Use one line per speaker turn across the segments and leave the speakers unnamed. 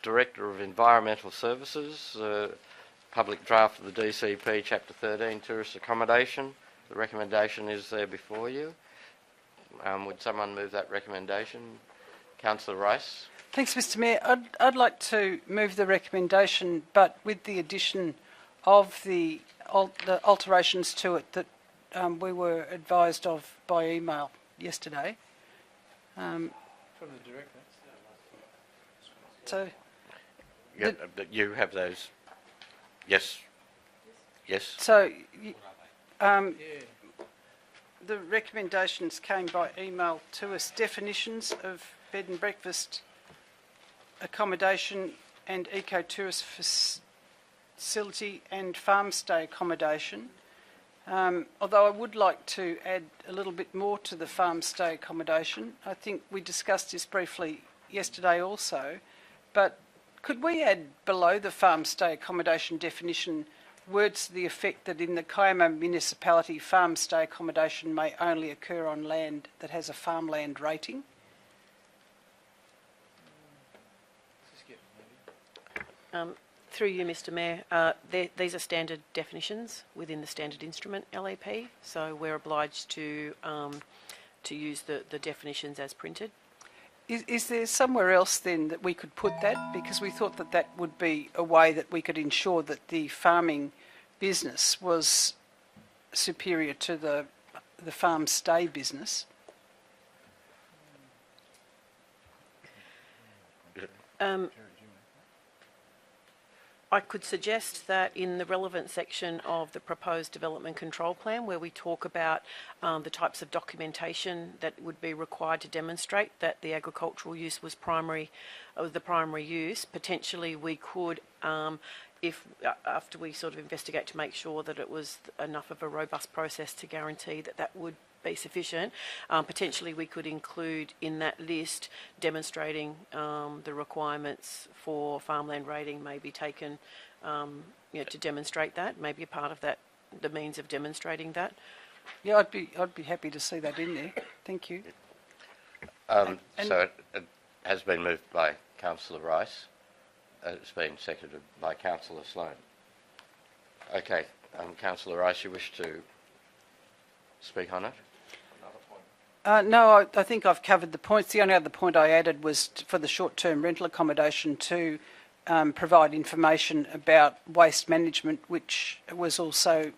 Director of Environmental Services, public draft of the DCP Chapter 13, Tourist Accommodation. The recommendation is there before you. Would someone move that recommendation? Councillor Rice.
Thanks, Mr Mayor. I'd like to move the recommendation, but with the addition of the alterations to it that we were advised of by email yesterday.
From the Director.
So,
you have those. Yes. Yes.
So, the recommendations came by email to us. Definitions of bed and breakfast accommodation and eco-tourist facility and farm stay accommodation. Although I would like to add a little bit more to the farm stay accommodation. I think we discussed this briefly yesterday also, but could we add below the farm stay accommodation definition words to the effect that in the Kiama municipality, farm stay accommodation may only occur on land that has a farmland rating?
Through you, Mr Mayor, these are standard definitions within the standard instrument LAP, so we're obliged to use the definitions as printed.
Is there somewhere else then that we could put that? Because we thought that that would be a way that we could ensure that the farming business was superior to the farm stay business.
I could suggest that in the relevant section of the proposed development control plan, where we talk about the types of documentation that would be required to demonstrate that the agricultural use was the primary use, potentially we could, if after we sort of investigate to make sure that it was enough of a robust process to guarantee that that would be sufficient, potentially we could include in that list demonstrating the requirements for farmland rating may be taken to demonstrate that, maybe a part of that, the means of demonstrating that.
Yeah, I'd be happy to see that in there. Thank you.
So it has been moved by Councillor Rice. It's been seconded by Councillor Sloan. Okay, Councillor Rice, you wish to speak on it?
No, I think I've covered the points. The only other point I added was for the short-term rental accommodation to provide information about waste management, which was also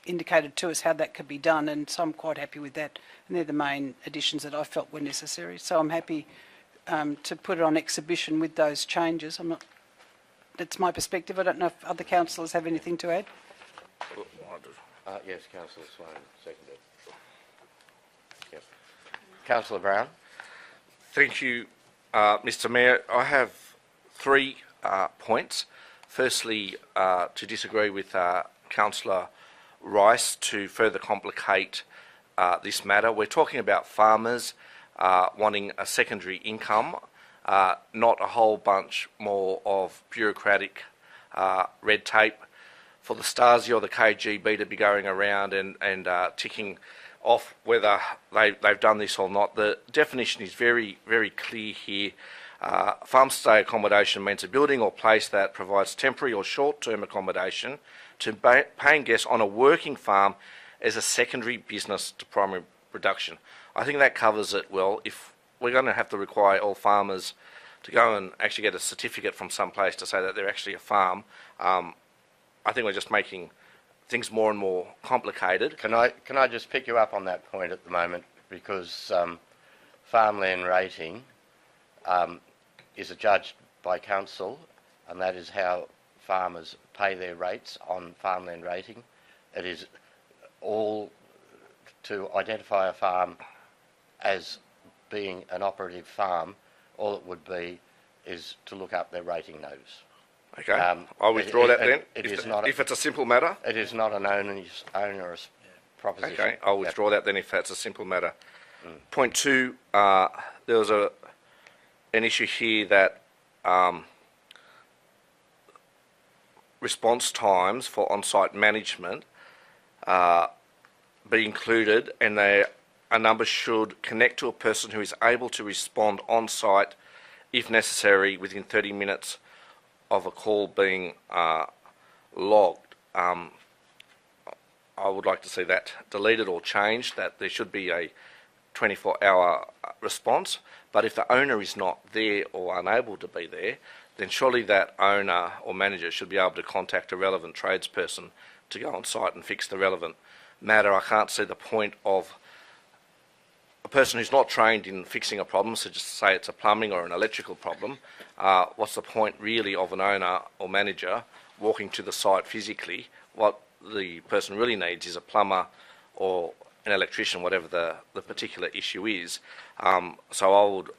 indicated to us how that could be done, and so I'm quite happy with that. And they're the main additions that I felt were necessary. So I'm happy to put it on exhibition with those changes. That's my perspective. I don't know if other councillors have anything to add.
Yes, Councillor Sloan, seconded. Yep. Councillor Brown.
Thank you, Mr Mayor. I have 3 points. Firstly, to disagree with Councillor Rice to further complicate this matter. We're talking about farmers wanting a secondary income, not a whole bunch more of bureaucratic red tape for the Stasi or the KGB to be going around and ticking off whether they've done this or not. The definition is very, very clear here. Farm stay accommodation means a building or place that provides temporary or short-term accommodation to paying guests on a working farm as a secondary business to primary production. I think that covers it well. If we're going to have to require all farmers to go and actually get a certificate from some place to say that they're actually a farm, I think we're just making things more and more complicated.
Can I just pick you up on that point at the moment, because farmland rating is adjudged by council, and that is how farmers pay their rates on farmland rating. It is all to identify a farm as being an operative farm. All it would be is to look up their rating notice.
Okay, I'll withdraw that then. If it's a simple matter.
It is not an onerous proposition.
Okay, I'll withdraw that then if that's a simple matter. Point 2, there was an issue here that response times for on-site management be included, and a number should connect to a person who is able to respond on-site if necessary, within 30 minutes of a call being logged. I would like to see that deleted or changed, that there should be a 24-hour response. But if the owner is not there or unable to be there, then surely that owner or manager should be able to contact a relevant tradesperson to go on site and fix the relevant matter. I can't see the point of a person who's not trained in fixing a problem, so just say it's a plumbing or an electrical problem. What's the point really of an owner or manager walking to the site physically? What the person really needs is a plumber or an electrician, whatever the particular issue is. So I would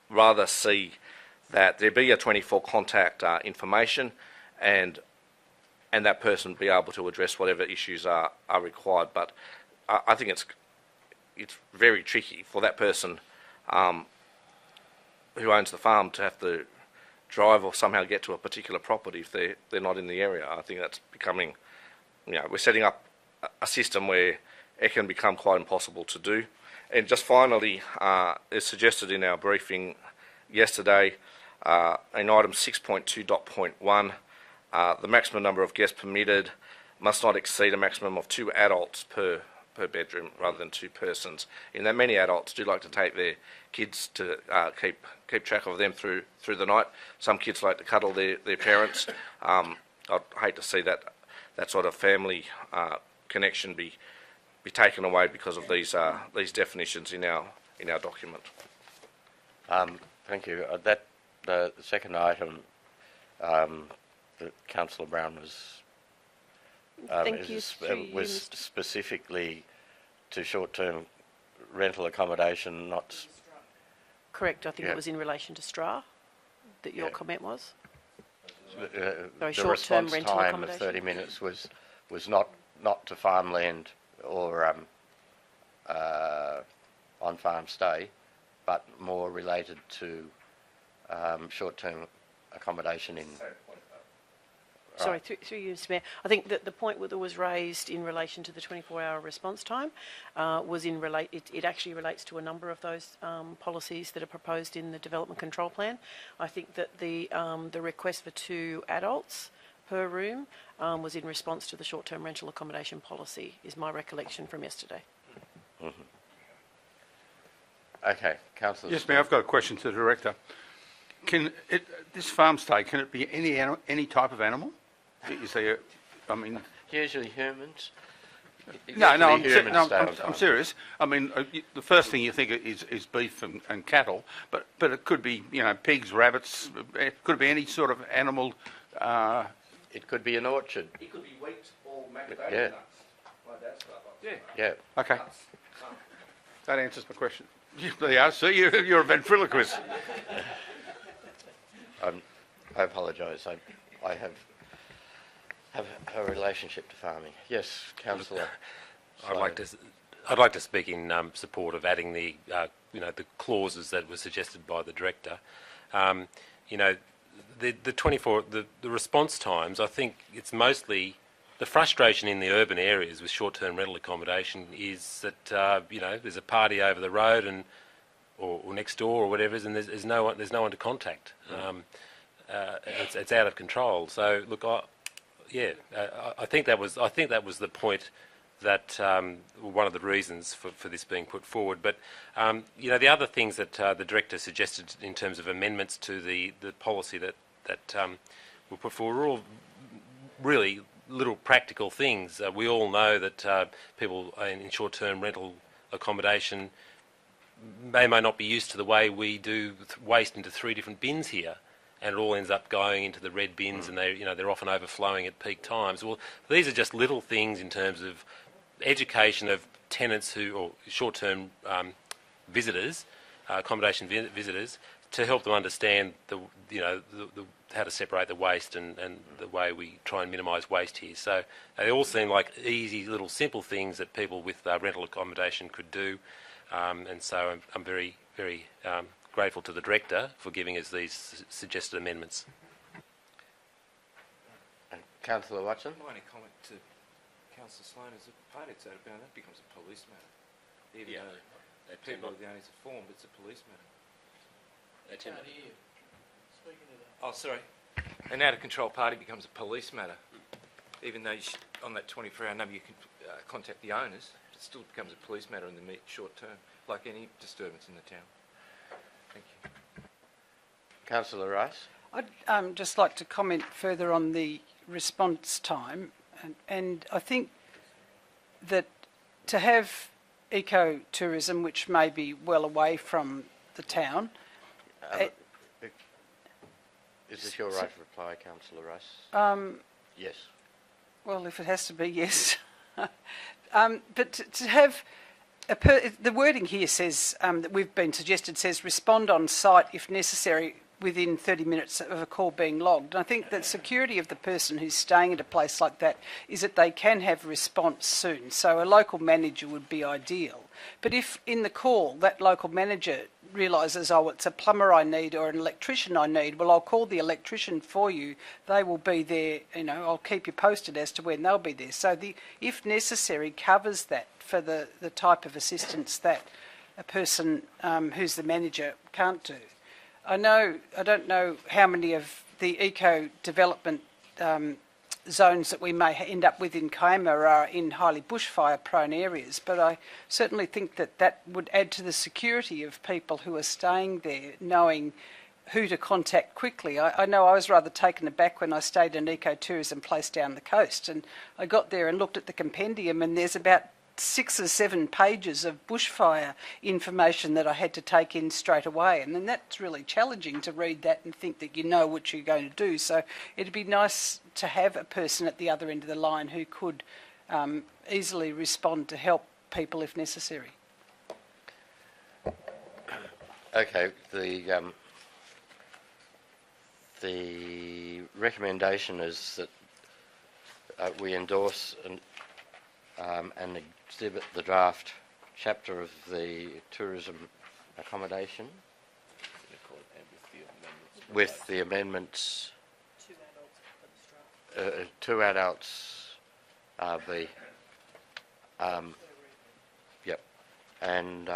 rather see that there be a 24 contact information, and that person be able to address whatever issues are required. But I think it's very tricky for that person who owns the farm to have to drive or somehow get to a particular property if they're not in the area. I think that's becoming, we're setting up a system where it can become quite impossible to do. And just finally, as suggested in our briefing yesterday, in item 6.2.1, the maximum number of guests permitted must not exceed a maximum of 2 adults per bedroom rather than 2 persons. In that, many adults do like to take their kids to keep track of them through the night. Some kids like to cuddle their parents. I'd hate to see that sort of family connection be taken away because of these definitions in our document.
Thank you. The second item that Councillor Brown was was specifically to short-term rental accommodation, not...
Correct. I think it was in relation to STRA that your comment was.
The
short-term
response
rental
time of
accommodation.
30 minutes was not to farmland or on-farm stay, but more related to short-term accommodation in...
Sorry, through you, Mr. Mayor. I think that the point that was raised in relation to the 24-hour response time was it actually relates to a number of those policies that are proposed in the Development Control Plan. I think that the request for 2 adults per room was in response to the short-term rental accommodation policy, is my recollection from yesterday.
Mm-hmm. Okay, Councillor.
Yes, Mayor, I've got a question to the Director. This farm stay, can it be any type of animal? Is there,
Usually humans.
No,
Usually humans stay on
I'm
farm.
serious. The first thing you think is beef and cattle, but it could be, pigs, rabbits. It could be any sort of animal.
It could be an orchard.
It could be wheat or macadamia
Yeah.
nuts. Like that stuff.
Yeah.
Okay, that answers my question. There you are. So you're a ventriloquist.
I apologise. I have a relationship to farming. Yes, Councillor.
I'd like to speak in support of adding the the clauses that were suggested by the Director. The 24 the response times. I think it's mostly the frustration in the urban areas with short-term rental accommodation is that there's a party over the road or next door or whatever, and there's no one to contact. It's out of control. So look, I think that was the point that one of the reasons for this being put forward. But the other things that the Director suggested in terms of amendments to the policy that were put forward were all really little practical things. We all know that people in short-term rental accommodation may not be used to the way we do waste into 3 different bins here, and it all ends up going into the red bins, and they're often overflowing at peak times. Well, these are just little things in terms of education of tenants or short-term visitors, accommodation visitors, to help them understand how to separate the waste and the way we try and minimise waste here. So they all seem like easy little simple things that people with rental accommodation could do, and so I'm very, very grateful to the Director for giving us these suggested amendments.
Councillor Watson.
My only comment to Councillor Sloan is that party it's about that becomes a police matter. Even though people are the only to form, it's a police matter. Oh, sorry. An out-of-control party becomes a police matter. Even though on that 24-hour number you can contact the owners, it still becomes a police matter in the short term, like any disturbance in the town. Thank you.
Councillor Rice?
I'd just like to comment further on the response time, and I think that to have ecotourism, which may be well away from the town,
Is this your right to reply, Councillor Rice? Yes.
well, if it has to be, yes. But to have the wording here says that we've been suggested says respond on site if necessary within 30 minutes of a call being logged. And I think that security of the person who's staying at a place like that is that they can have response soon. So a local manager would be ideal. But if in the call that local manager realises, oh, it's a plumber I need or an electrician I need, well, I'll call the electrician for you. They will be there, I'll keep you posted as to when they'll be there. So the if necessary covers that for the type of assistance that a person who's the manager can't do. I don't know how many of the eco-development zones that we may end up with in Kiama are in highly bushfire-prone areas, but I certainly think that would add to the security of people who are staying there, knowing who to contact quickly. I know I was rather taken aback when I stayed in an ecotourism place down the coast, and I got there and looked at the compendium, and there's about 6 or 7 pages of bushfire information that I had to take in straight away, and then that's really challenging to read that and think that you know what you're going to do. So it'd be nice to have a person at the other end of the line who could easily respond to help people if necessary.
Okay, the recommendation is that we endorse and exhibit the draft chapter of the tourism accommodation with the amendments. 2 adults RV. Yep, and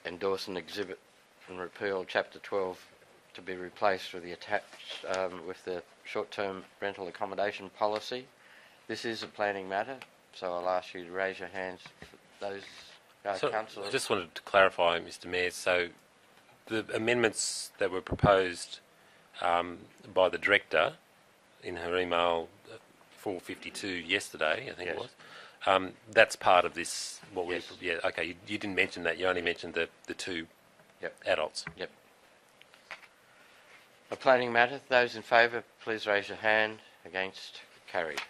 endorse and exhibit and repeal chapter 12 to be replaced with the attached with the short-term rental accommodation policy. This is a planning matter, so I'll ask you to raise your hands for those councillors.
I just wanted to clarify, Mr Mayor, so the amendments that were proposed by the Director in her email 4:52 yesterday, I think
Yes.
it was, that's part of this,
Yes.
yeah, okay, you didn't mention that, you only mentioned the 2
Yep.
adults.
Yep. A planning matter, those in favour, please raise your hand. Against, carried.